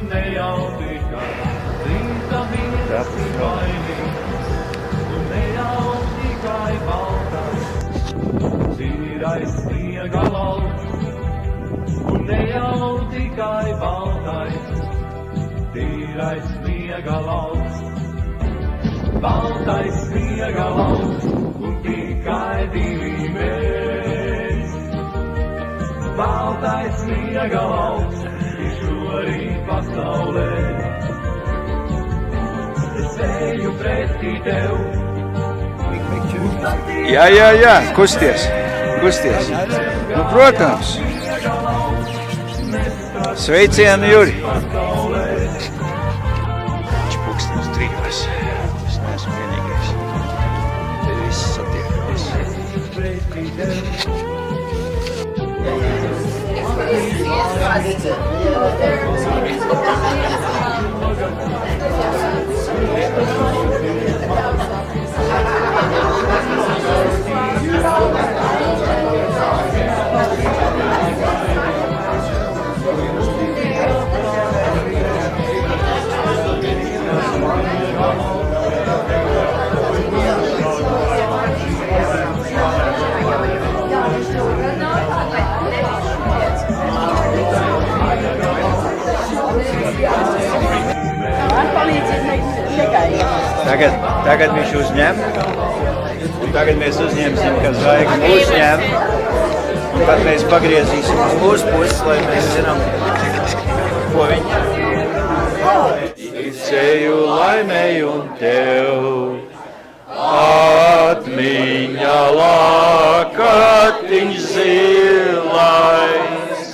un ne jau tikai zīta mīļas vainīgs, un ne jau tikai baltais, tīrais sniega lauks, un ne jau tikai baltais, tīrais sniega lauks, baltais sniega lauks, un tikai divi mēs. Baltais sniega lauks, ir šorīt pasaulē. Es eju pretī tev. Jā, kusties. Nu, protams. Sveicienu, Juri. Viņš pulkstenis 3. Es neesmu vienīgais. Te visi satiekamies. Tagad viņš uzņem, un tagad mēs uzņemsim, ka zvaigni uzņem, un tad mēs pagriezīsim uz mūsu puses, lai mēs zinām, ko viņi. Ceļu laimei un tev, atmiņā lakatiņš zilais,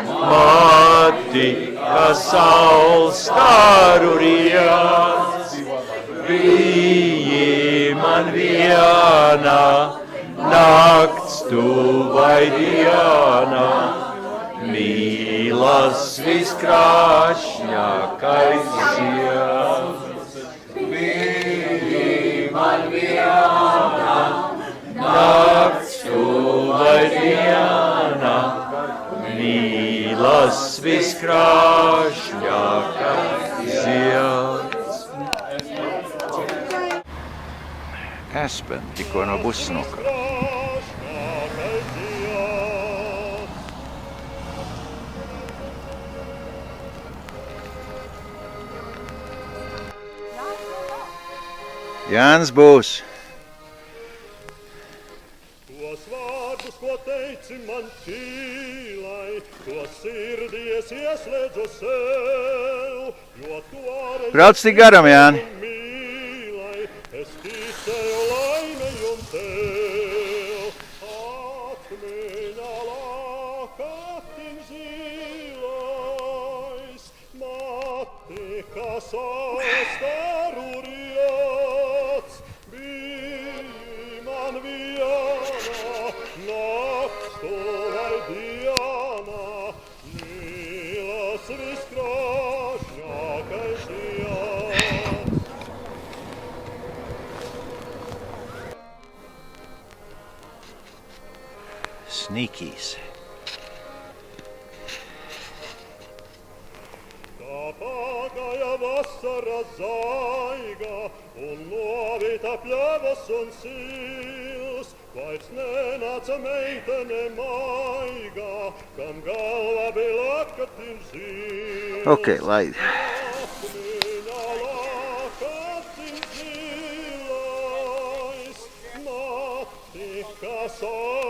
mati, kā saules staru riets. Biji man viena, nakts tu vai diena, mīlas viskrāšņākais zieds. Biji man viena, nakts tu vai diena, mīlas viskrāšņākais zieds. Aspen tikko no bussas nokāpa. Jānis būs. Tos vārdus, ko teici man ķīlai, to sirdies ieslēdzu sev, jo tu arī... Brauc tik garam, Jāni. Es ticēju laimei un tev, atmiņā lakatiņš zilais, mati, kā saules staru riets, biji man viena, nakts tu vai diena, mīlas viskrāšņākais zieds. Sneakies. Tā pagāja vasara zaiga un novita pļavas un sils, vairs nenāca meitene maiga, kam galva bija lakatiņš zils. Ok, laidi. Atmiņā lakatiņš zilais, mati, kā saules